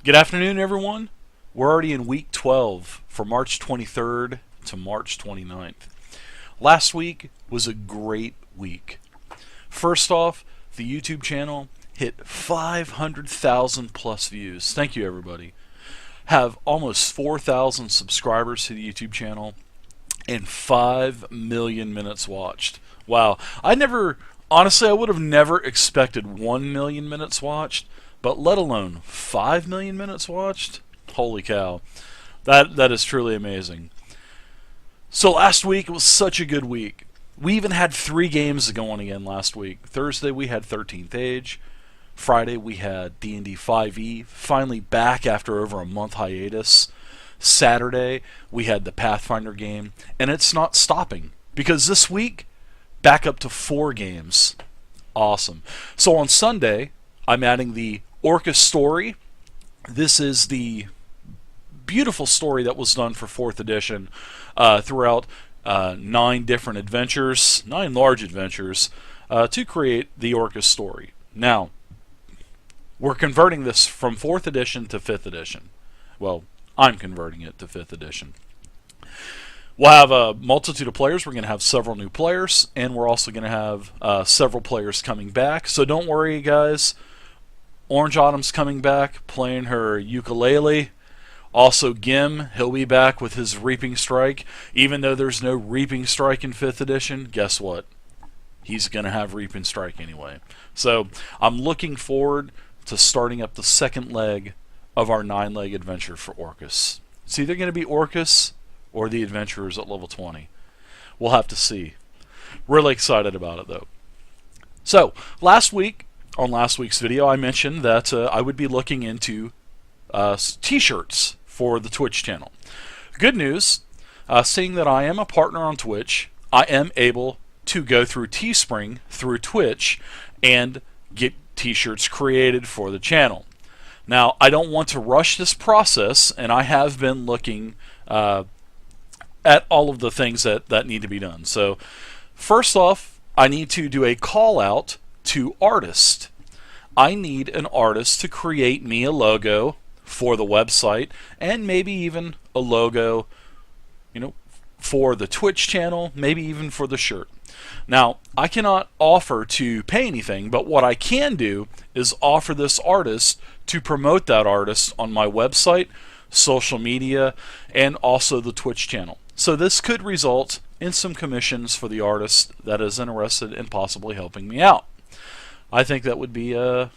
Good afternoon, everyone. We're already in week 12 from March 23rd to March 29th. Last week was a great week. First off, the YouTube channel hit 500,000 plus views. Thank you, everybody. Have almost 4,000 subscribers to the YouTube channel and 5 million minutes watched. Wow. Honestly, I would have never expected 1 million minutes watched, but let alone 5 million minutes watched. Holy cow. That is truly amazing. So last week was such a good week. We even had 3 games going again last week. Thursday we had 13th Age. Friday we had D&D 5e, finally back after over a month hiatus. Saturday we had the Pathfinder game, and it's not stopping because this week back up to 4 games. Awesome. So on Sunday I'm adding the Orcus story. This is the beautiful story that was done for 4th edition throughout 9 different adventures, 9 large adventures, to create the Orcus story. Now, we're converting this from 4th edition to 5th edition. Well, I'm converting it to 5th edition. We'll have a multitude of players. We're going to have several new players, and we're also going to have several players coming back. So don't worry, guys. Orange Autumn's coming back, playing her ukulele. Also, Gim, he'll be back with his Reaping Strike. Even though there's no Reaping Strike in 5th edition, guess what? He's going to have Reaping Strike anyway. So I'm looking forward to starting up the second leg of our 9-leg adventure for Orcus. It's either going to be Orcus or the Adventurers at level 20. We'll have to see. Really excited about it, though. So, last week, on last week's video, I mentioned that I would be looking into t-shirts for the Twitch channel. Good news, seeing that I am a partner on Twitch, I am able to go through Teespring through Twitch and get t-shirts created for the channel. Now, I don't want to rush this process, and I have been looking at all of the things that need to be done. So, first off, I need to do a call out to artists. I need an artist to create me a logo for the website, and maybe even a logo, for the Twitch channel, maybe even for the shirt. Now, I cannot offer to pay anything, but what I can do is offer this artist to promote that artist on my website, social media, and also the Twitch channel. So this could result in some commissions for the artist that is interested in possibly helping me out. I think that would be a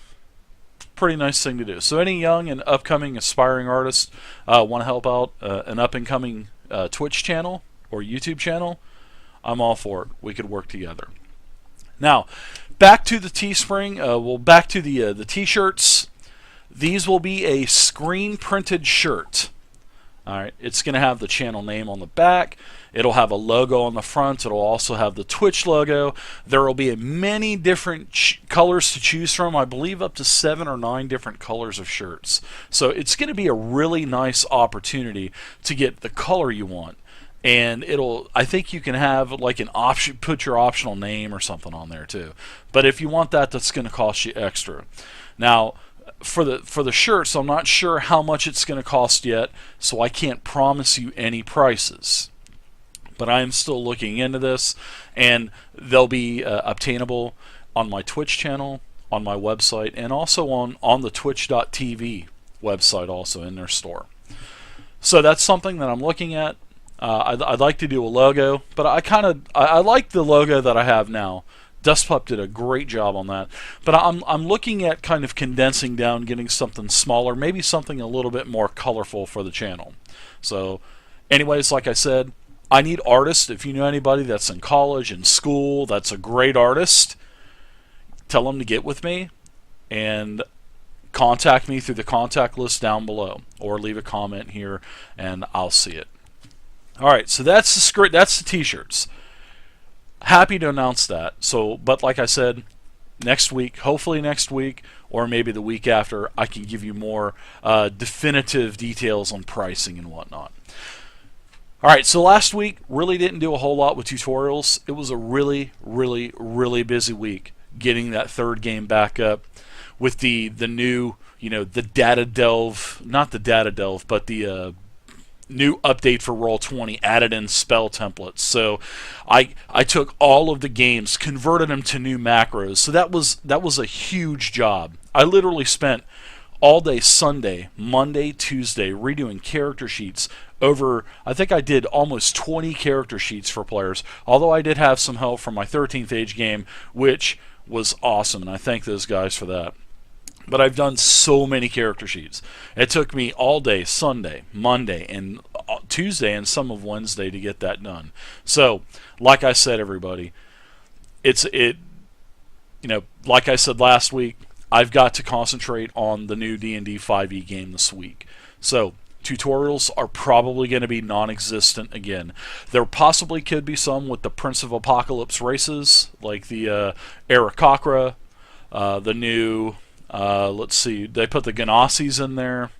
pretty nice thing to do. So any young and upcoming aspiring artists want to help out an up-and-coming Twitch channel or YouTube channel, I'm all for it. We could work together. Now, back to the Teespring. Back to the t-shirts. These will be a screen-printed shirt. All right, it's going to have the channel name on the back. It'll have a logo on the front. It'll also have the Twitch logo. There will be many different colors to choose from. I believe up to 7 or 9 different colors of shirts. So it's going to be a really nice opportunity to get the color you want. And I think you can have like an option, put your optional name or something on there too. But if you want that, that's going to cost you extra. Now, for the shirts, I'm not sure how much it's going to cost yet, so I can't promise you any prices. But I am still looking into this, and they'll be obtainable on my Twitch channel, on my website, and also on the twitch.tv website, also in their store. So that's something that I'm looking at. I'd like to do a logo, but I like the logo that I have now. Dustpup did a great job on that, but I'm looking at kind of condensing down, getting something smaller, maybe something a little bit more colorful for the channel. So, anyways, like I said, I need artists. If you know anybody that's in college, in school, that's a great artist, tell them to get with me and contact me through the contact list down below, or leave a comment here and I'll see it. All right, so that's the script. That's the t-shirts. Happy to announce that. So, but like I said, next week, hopefully next week, or maybe the week after, I can give you more definitive details on pricing and whatnot. Alright, so last week really didn't do a whole lot with tutorials. It was a really, really, really busy week getting that third game back up with the new the data delve, not the data delve, but the new update for Roll20 added in spell templates. So I took all of the games, converted them to new macros. So that was a huge job. I literally spent all day Sunday, Monday, Tuesday redoing character sheets over, I think I did almost 20 character sheets for players, although I did have some help from my 13th Age game, which was awesome, and I thank those guys for that. But I've done so many character sheets. It took me all day Sunday, Monday, and Tuesday, and some of Wednesday to get that done. So, like I said, everybody, like I said last week, I've got to concentrate on the new D&D 5e game this week. So, tutorials are probably going to be non-existent again. There possibly could be some with the Prince of Apocalypse races, like the Aarakocra, the new, let's see, they put the Ganassi's in there,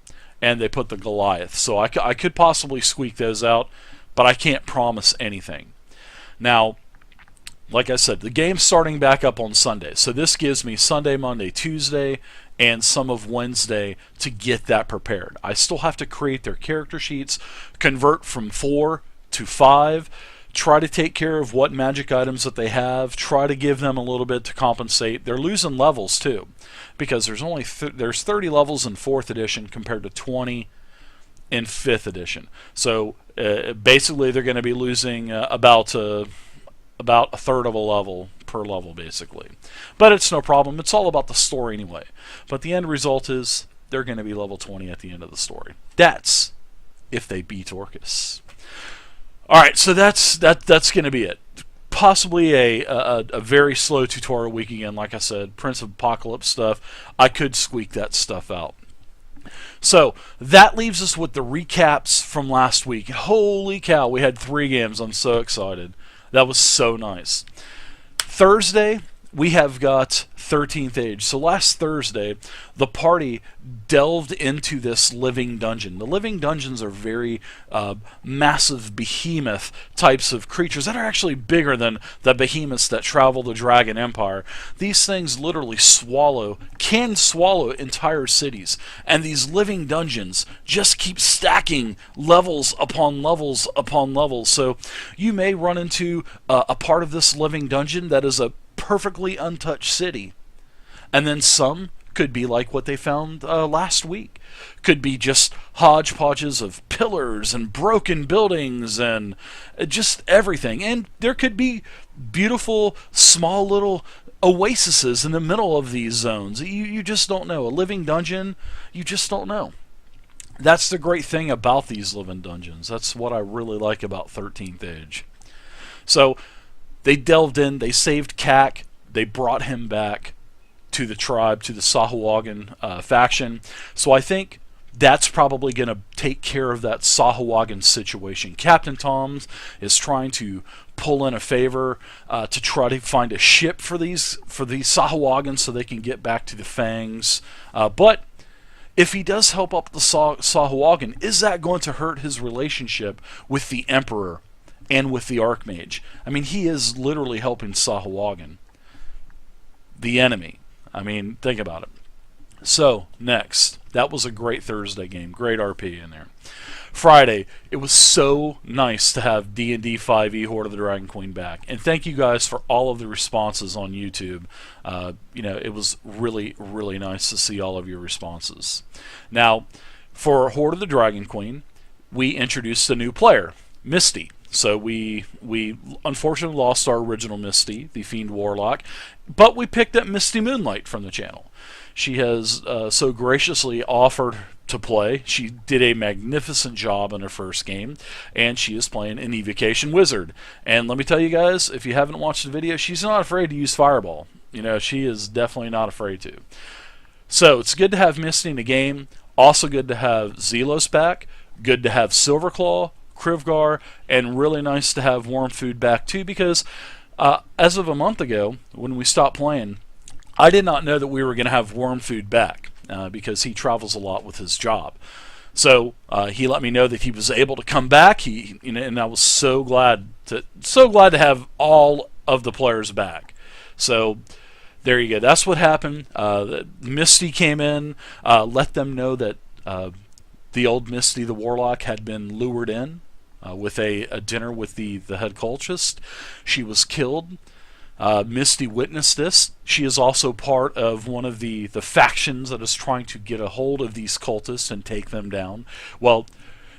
and they put the Goliath. So I could possibly squeak those out, but I can't promise anything. Now, like I said, the game's starting back up on Sunday. So this gives me Sunday, Monday, Tuesday, and some of Wednesday to get that prepared. I still have to create their character sheets, convert from 4 to 5, try to take care of what magic items that they have, try to give them a little bit to compensate. They're losing levels too, because there's only there's 30 levels in 4th edition compared to 20 in 5th edition. So basically they're going to be losing about a third of a level per level, basically. But it's no problem. It's all about the story anyway. But the end result is they're going to be level 20 at the end of the story. That's if they beat Orcus. Alright, so that's going to be it. Possibly a very slow tutorial week again, like I said. Prince of Apocalypse stuff. I could squeak that stuff out. So, that leaves us with the recaps from last week. Holy cow, we had 3 games. I'm so excited. That was so nice. Thursday, we have got 13th Age. So last Thursday, the party delved into this living dungeon. The living dungeons are very massive behemoth types of creatures that are actually bigger than the behemoths that travel the Dragon Empire. These things literally can swallow entire cities. And these living dungeons just keep stacking levels upon levels upon levels. So you may run into a part of this living dungeon that is a perfectly untouched city. And then some could be like what they found last week. Could be just hodgepodges of pillars and broken buildings and just everything. And there could be beautiful, small little oases in the middle of these zones. You just don't know. A living dungeon, you just don't know. That's the great thing about these living dungeons. That's what I really like about 13th Age. So, they delved in, they saved Kak, they brought him back to the tribe, to the Sahuagin faction. So I think that's probably going to take care of that Sahuagin situation. Captain Tom's is trying to pull in a favor to try to find a ship for these Sahuagins so they can get back to the Fangs. But if he does help up the Sahuagin, is that going to hurt his relationship with the Emperor and with the Archmage? I mean, he is literally helping Sahuagin, the enemy. I mean, think about it. So, next. That was a great Thursday game. Great RP in there. Friday, it was so nice to have D&D 5e Horde of the Dragon Queen back. And thank you guys for all of the responses on YouTube. It was really, really nice to see all of your responses. Now, for Horde of the Dragon Queen, we introduced a new player, Misty. So we unfortunately lost our original Misty, the Fiend Warlock, but we picked up Misty Moonlight from the channel. She has so graciously offered to play. She did a magnificent job in her first game, and she is playing an Evocation Wizard. And let me tell you guys, if you haven't watched the video, she's not afraid to use Fireball. She is definitely not afraid to. So it's good to have Misty in the game. Also good to have Zelos back. Good to have Silverclaw, Krivgar, and really nice to have Wormfood back too, because as of a month ago, when we stopped playing, I did not know that we were going to have Wormfood back because he travels a lot with his job. So he let me know that he was able to come back. And I was so glad to have all of the players back. So There you go. That's what happened. Misty came in, let them know that the old Misty, the warlock, had been lured in with a dinner with the head cultist. She was killed. Misty witnessed this. She is also part of one of the factions that is trying to get a hold of these cultists and take them down. Well,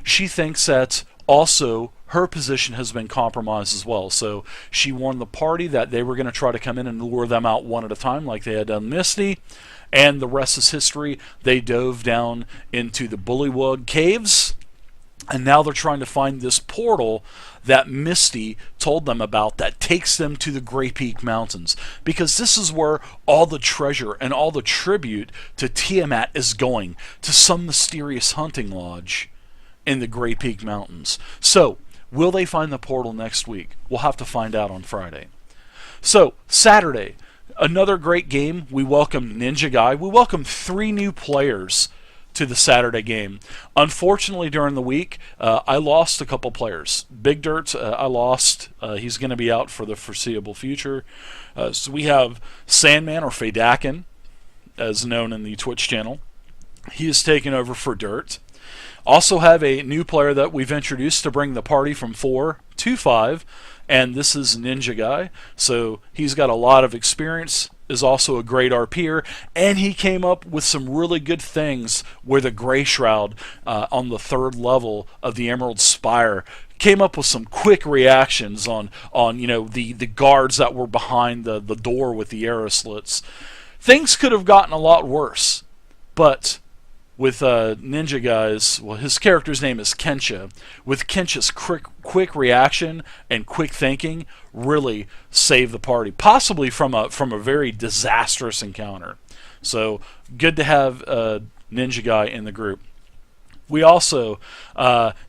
she thinks that also her position has been compromised as well. So she warned the party that they were going to try to come in and lure them out one at a time like they had done Misty. And the rest is history. They dove down into the Bullywug Caves. And now they're trying to find this portal that Misty told them about that takes them to the Grey Peak Mountains. Because this is where all the treasure and all the tribute to Tiamat is going, to some mysterious hunting lodge in the Grey Peak Mountains. So, will they find the portal next week? We'll have to find out on Friday. So, Saturday, another great game. We welcome Ninja Guy. We welcome 3 new players to the Saturday game. Unfortunately, during the week, I lost a couple players. Big Dirt, I lost. He's going to be out for the foreseeable future. So we have Sandman, or Fadakin, as known in the Twitch channel. He is taking over for Dirt. Also have a new player that we've introduced to bring the party from 4 to 5, and this is Ninja Guy. So he's got a lot of experience, is also a great RPer, and he came up with some really good things where the Grey Shroud on the 3rd level of the Emerald Spire came up with some quick reactions on the guards that were behind the door with the arrow slits. Things could have gotten a lot worse, but with Ninja Guy's, well, his character's name is Kensha. With Kensha's quick reaction and quick thinking, really saved the party, possibly from a very disastrous encounter. So good to have Ninja Guy in the group. We also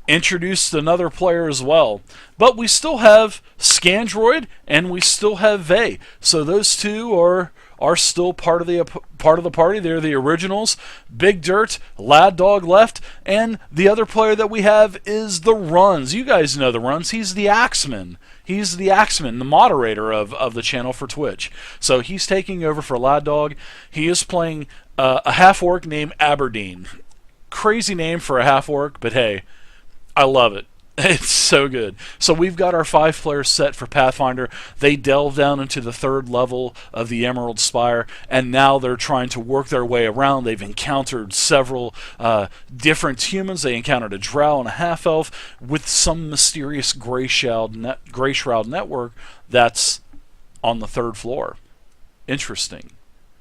introduced another player as well, but we still have Scandroid and we still have Vey. So those two are still part of the party. They're the originals. Big Dirt, Lad Dog left, and the other player that we have is the Runs. You guys know the Runs. He's the Axeman. He's the Axeman, the moderator of the channel for Twitch. So he's taking over for Lad Dog. He is playing a half-orc named Aberdeen. Crazy name for a half-orc, but hey, I love it. It's so good. So we've got our 5 players set for Pathfinder. They delve down into the 3rd level of the Emerald Spire, and now they're trying to work their way around. They've encountered several different humans. They encountered a drow and a half-elf with some mysterious Grey Shroud network that's on the 3rd floor. Interesting.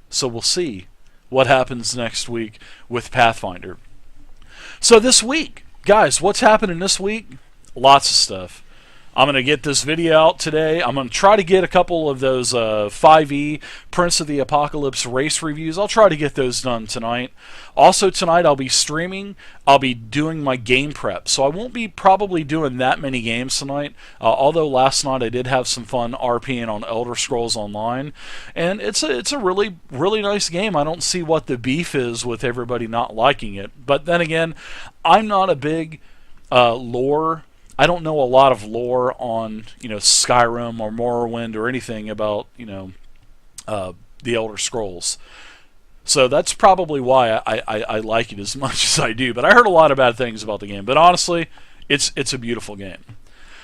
So we'll see what happens next week with Pathfinder. So this week, guys, what's happening this week? Lots of stuff. I'm going to get this video out today. I'm going to try to get a couple of those 5e Prince of the Apocalypse race reviews. I'll try to get those done tonight. Also tonight I'll be streaming. I'll be doing my game prep. So I won't be probably doing that many games tonight. Although last night I did have some fun RPing on Elder Scrolls Online. And it's a really, really nice game. I don't see what the beef is with everybody not liking it. But then again, I'm not a big lore. I don't know a lot of lore on, Skyrim or Morrowind or anything about, the Elder Scrolls. So that's probably why I like it as much as I do. But I heard a lot of bad things about the game. But honestly, it's a beautiful game.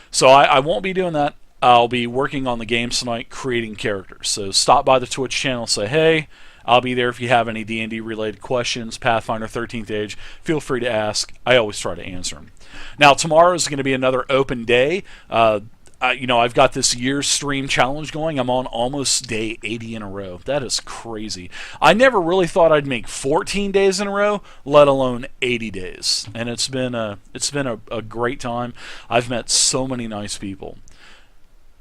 So I won't be doing that. I'll be working on the game tonight, creating characters. So stop by the Twitch channel, say hey. I'll be there if you have any D&D related questions, Pathfinder 13th Age. Feel free to ask. I always try to answer them. Now, tomorrow is going to be another open day. I've got this year's stream challenge going. I'm on almost day 80 in a row. That is crazy. I never really thought I'd make 14 days in a row, let alone 80 days. And it's been a great time. I've met so many nice people.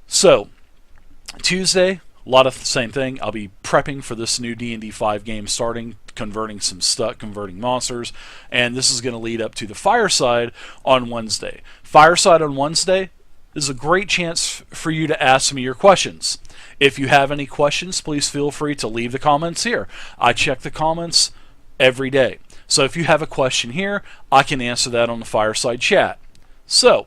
So, Tuesday, a lot of the same thing. I'll be prepping for this new D&D 5 game starting, converting some stuff, converting monsters, and this is going to lead up to the Fireside on Wednesday. Fireside on Wednesday is a great chance for you to ask me your questions. If you have any questions, please feel free to leave the comments here. I check the comments every day. So if you have a question here, I can answer that on the Fireside chat. So,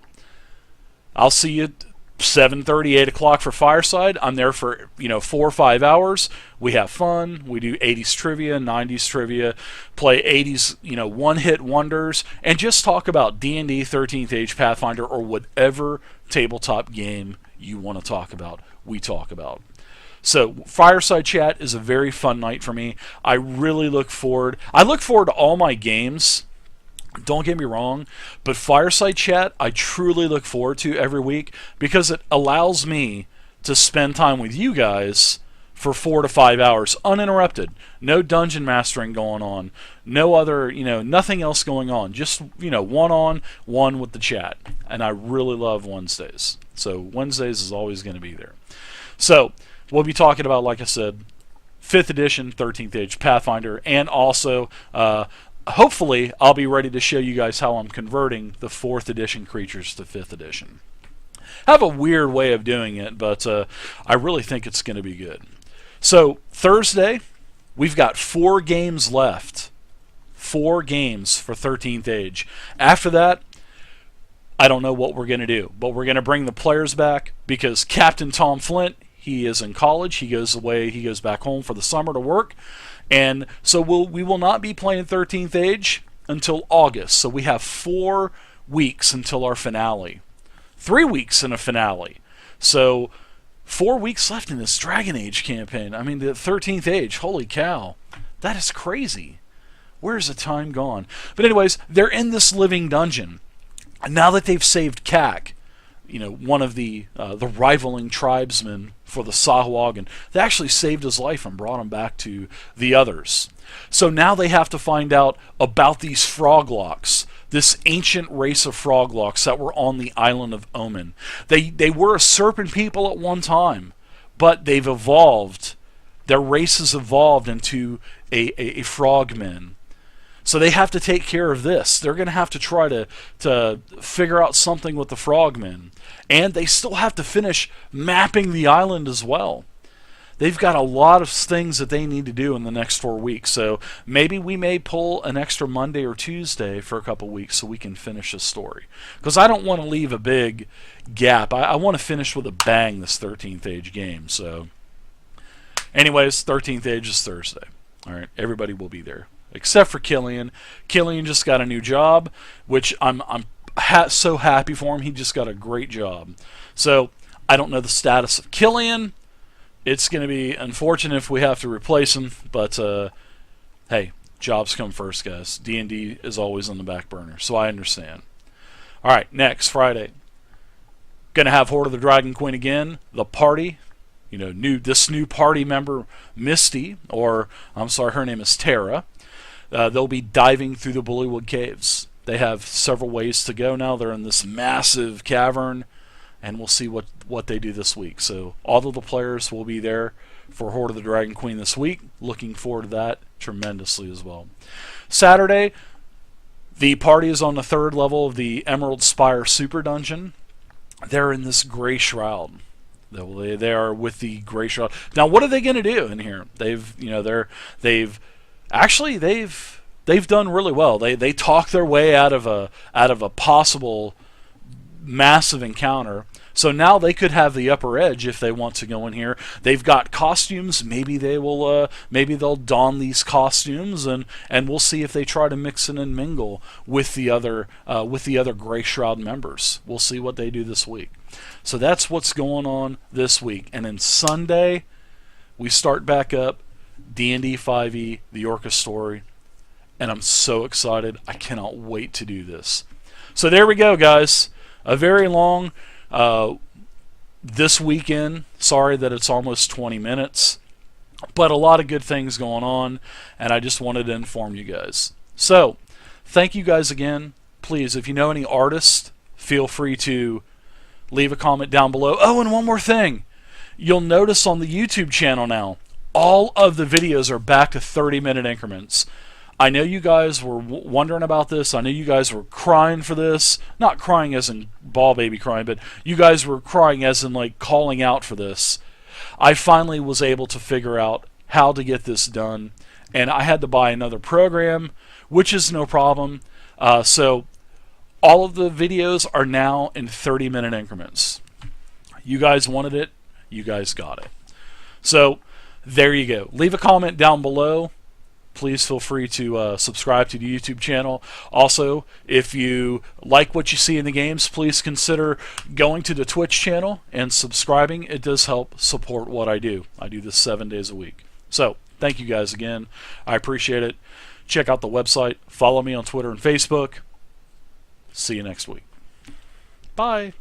I'll see you 7:30, 8 o'clock for Fireside. I'm there for 4 or 5 hours. We have fun. We do 80s trivia, 90s trivia, play 80s one-hit wonders, and just talk about D&D, 13th Age, Pathfinder, or whatever tabletop game you want to talk about. We talk about. So Fireside Chat is a very fun night for me. I really look forward. I look forward to all my games. Don't get me wrong, but Fireside Chat I truly look forward to every week because it allows me to spend time with you guys for 4 to 5 hours uninterrupted. No dungeon mastering going on. No other, nothing else going on. Just, one-on-one with the chat. And I really love Wednesdays. So Wednesdays is always going to be there. So we'll be talking about, like I said, 5th edition, 13th Age Pathfinder, and also hopefully I'll be ready to show you guys how I'm converting the 4th edition creatures to 5th edition. I have a weird way of doing it, but I really think it's going to be good. So Thursday, we've got 4 games left. 4 games for 13th Age. After that, I don't know what we're going to do, but we're going to bring the players back because Captain Tom Flint, he is in college. He goes away. He goes back home for the summer to work. And so we will not be playing 13th Age until August. So we have 4 weeks until our finale. 3 weeks in a finale. So 4 weeks left in this Dragon Age campaign. I mean, the 13th Age, holy cow. That is crazy. Where's the time gone? But anyways, they're in this living dungeon. And now that they've saved Kak, one of the rivaling tribesmen for the Sahuagin, they actually saved his life and brought him back to the others. So now they have to find out about these froglocks, this ancient race of froglocks that were on the island of Omen. They were a serpent people at one time, but they've evolved. Their race has evolved into a frogmen. So they have to take care of this. They're going to have to try to figure out something with the frogmen. And they still have to finish mapping the island as well. They've got a lot of things that they need to do in the next 4 weeks. So maybe we may pull an extra Monday or Tuesday for a couple weeks so we can finish this story. Because I don't want to leave a big gap. I want to finish with a bang this 13th Age game. So anyways, 13th Age is Thursday. All right, everybody will be there. Except for Killian. Killian just got a new job, which I'm so happy for him. He just got a great job. So I don't know the status of Killian. It's going to be unfortunate if we have to replace him, but hey, jobs come first, guys. D&D is always on the back burner, so I understand. All right, next Friday, going to have Horde of the Dragon Queen again. The party, this new party member, Misty, or I'm sorry, her name is Tara. They'll be diving through the Bullywug Caves. They have several ways to go now. They're in this massive cavern, and we'll see what they do this week. So all of the players will be there for Horde of the Dragon Queen this week. Looking forward to that tremendously as well. Saturday, the party is on the 3rd level of the Emerald Spire Super Dungeon. They're in this Gray Shroud. They are with the Gray Shroud. Now, what are they going to do in here? They've done really well. They talk their way out of a possible massive encounter. So now they could have the upper edge if they want to go in here. They've got costumes. Maybe they'll don these costumes, and we'll see if they try to mix in and mingle with the other Gray Shroud members. We'll see what they do this week. So that's what's going on this week. And then Sunday, we start back up D&D 5e, the Orca story, and I'm so excited. I cannot wait to do this. So there we go, guys. A very long this weekend. Sorry that it's almost 20 minutes, but a lot of good things going on, and I just wanted to inform you guys. So thank you guys again. Please, if you know any artists, feel free to leave a comment down below. Oh, and one more thing. You'll notice on the YouTube channel now, all of the videos are back to 30-minute increments. I know you guys were wondering about this. I know you guys were crying for this. Not crying as in ball baby crying, but you guys were crying as in like calling out for this. I finally was able to figure out how to get this done, and I had to buy another program, which is no problem. So all of the videos are now in 30-minute increments. You guys wanted it. You guys got it. So there you go. Leave a comment down below. Please feel free to subscribe to the YouTube channel. Also, if you like what you see in the games, please consider going to the Twitch channel and subscribing. It does help support what I do. I do this 7 days a week. So, thank you guys again. I appreciate it. Check out the website. Follow me on Twitter and Facebook. See you next week. Bye.